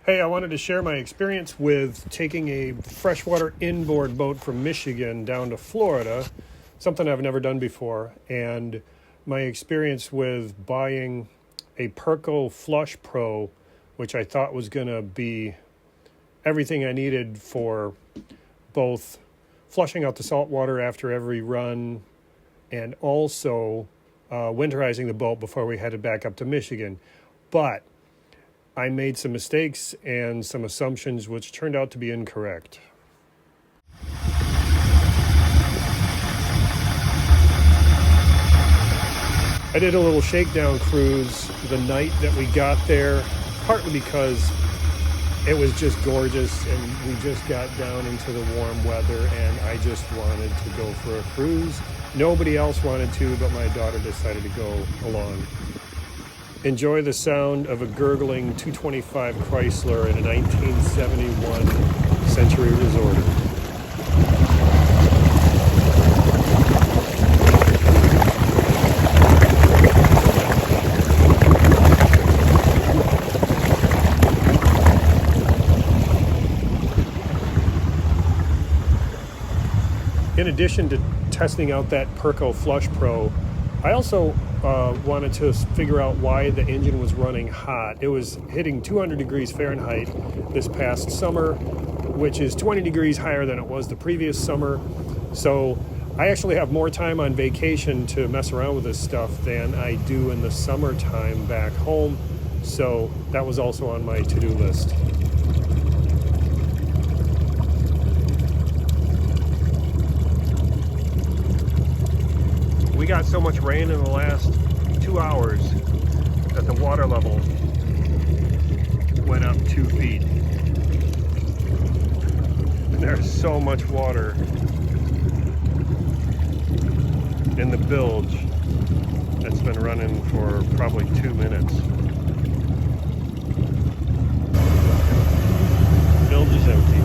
Hey, I wanted to share my experience with taking a freshwater inboard boat from Michigan down to Florida, something I've never done before, and my experience with buying a Perko Flush Pro, which I thought was going to be everything I needed for both flushing out the salt water after every run and also winterizing the boat before we headed back up to Michigan. But I made some mistakes and some assumptions which turned out to be incorrect. I did a little shakedown cruise the night that we got there, partly because it was just gorgeous and we just got down into the warm weather and I just wanted to go for a cruise. Nobody else wanted to, but my daughter decided to go along. Enjoy the sound of a gurgling 225 Chrysler in a 1971 Century Resorter. In addition to testing out that Perko Flush Pro, I also wanted to figure out why the engine was running hot. It was hitting 200 degrees Fahrenheit this past summer, which is 20 degrees higher than it was the previous summer. So I actually have more time on vacation to mess around with this stuff than I do in the summertime back home. So that was also on my to-do list. We got so much rain in the last 2 hours that the water level went up 2 feet. And there's so much water in the bilge that's been running for probably 2 minutes. Bilge is empty.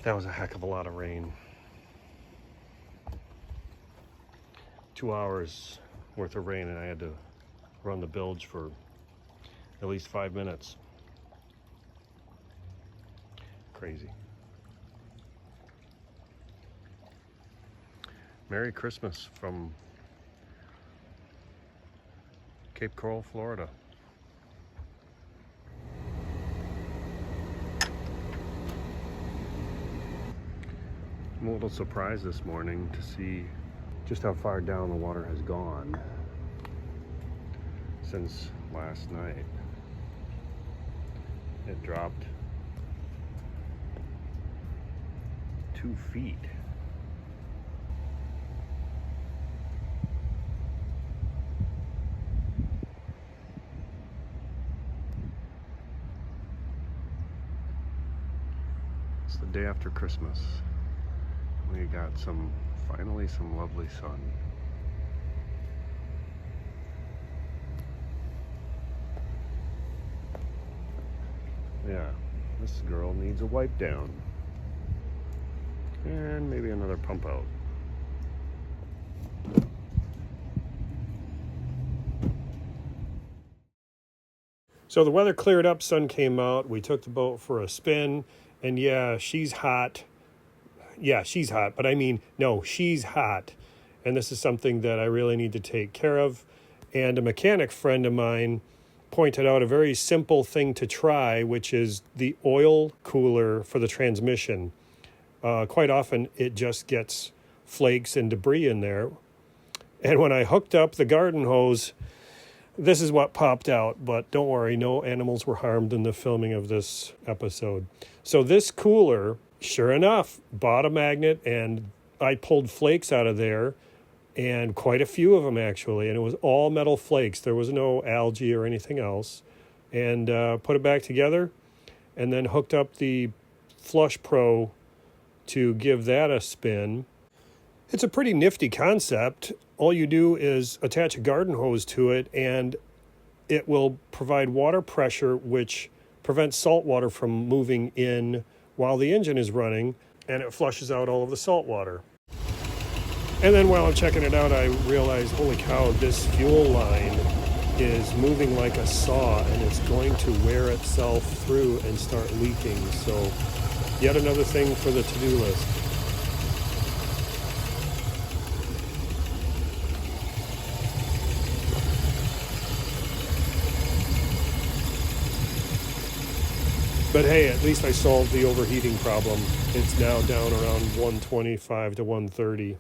That was a heck of a lot of rain. 2 hours worth of rain and I had to run the bilge for at least 5 minutes. Crazy. Merry Christmas from Cape Coral, Florida. I'm a little surprised this morning to see just how far down the water has gone since last night. It dropped 2 feet. It's the day after Christmas. We got finally some lovely sun. Yeah, this girl needs a wipe down. And maybe another pump out. So the weather cleared up, sun came out, we took the boat for a spin, and yeah, she's hot. Yeah, she's hot, but I mean, no, she's hot. And this is something that I really need to take care of. And a mechanic friend of mine pointed out a very simple thing to try, which is the oil cooler for the transmission. Quite often it just gets flakes and debris in there. And when I hooked up the garden hose, this is what popped out. But don't worry, no animals were harmed in the filming of this episode. So this cooler, sure enough, bought a magnet and I pulled flakes out of there, and quite a few of them actually, and it was all metal flakes. There was no algae or anything else. And put it back together and then hooked up the Flush Pro to give that a spin. It's a pretty nifty concept. All you do is attach a garden hose to it and it will provide water pressure which prevents salt water from moving in while the engine is running, and it flushes out all of the salt water. And then while I'm checking it out, I realized, holy cow, this fuel line is moving like a saw, and it's going to wear itself through and start leaking. So yet another thing for the to-do list. But hey, at least I solved the overheating problem. It's now down around 125 to 130.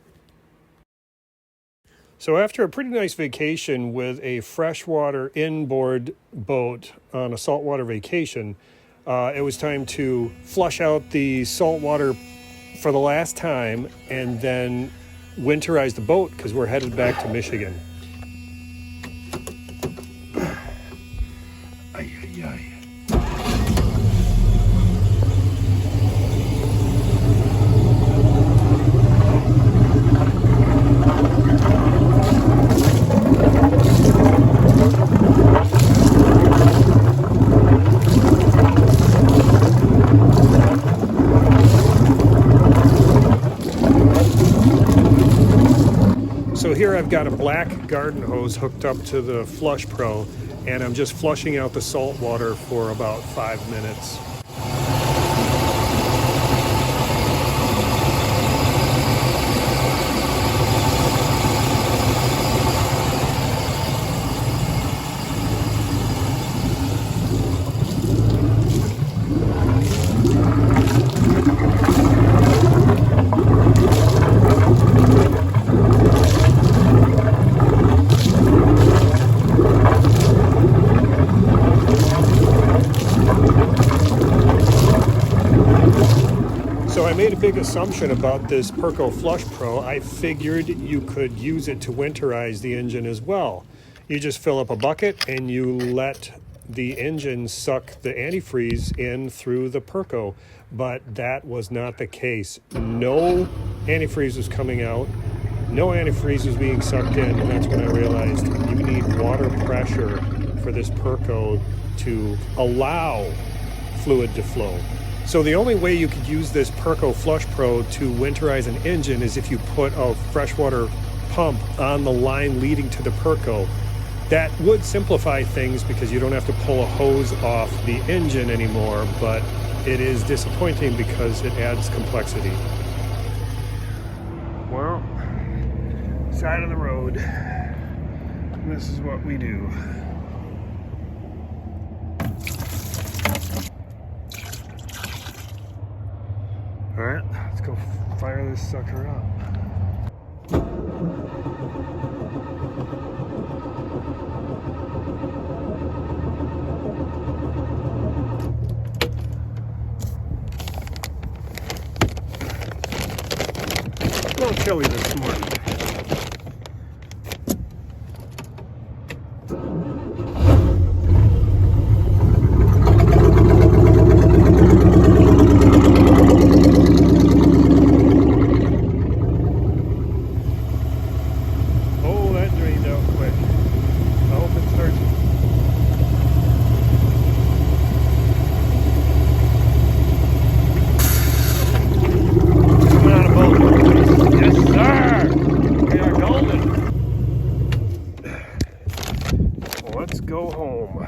So after a pretty nice vacation with a freshwater inboard boat on a saltwater vacation, it was time to flush out the saltwater for the last time and then winterize the boat because we're headed back to Michigan. Ay, ay, ay. So here I've got a black garden hose hooked up to the Flush Pro, and I'm just flushing out the salt water for about 5 minutes. So I made a big assumption about this Perko Flush Pro. I figured you could use it to winterize the engine as well. You just fill up a bucket and you let the engine suck the antifreeze in through the Perko, but that was not the case. No antifreeze was coming out. No antifreeze was being sucked in, and that's when I realized you need water pressure for this Perko to allow fluid to flow. So the only way you could use this Perko Flush Pro to winterize an engine is if you put a freshwater pump on the line leading to the Perko. That would simplify things because you don't have to pull a hose off the engine anymore, but it is disappointing because it adds complexity. Well, side of the road, this is what we do. All right, let's go fire this sucker up. A little chilly this morning. Let's go home.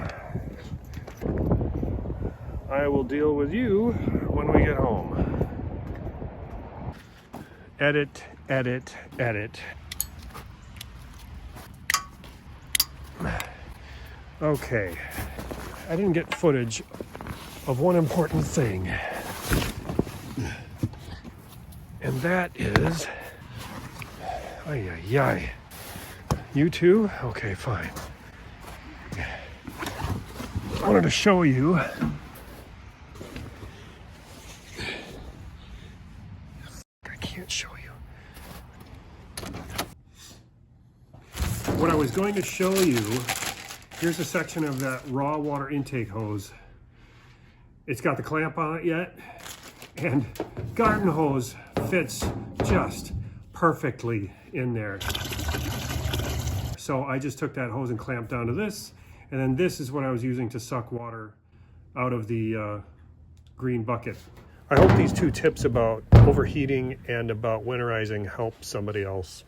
I will deal with you when we get home. Edit, edit, edit. Okay, I didn't get footage of one important thing. And that is, ay, ay, ay. You too? Okay, fine. I wanted to show you I can't show you. What I was going to show you, here's a section of that raw water intake hose. It's got the clamp on it yet, and garden hose fits just perfectly in there. So I just took that hose and clamped down to this, and then this is what I was using to suck water out of the green bucket. I hope these two tips about overheating and about winterizing help somebody else.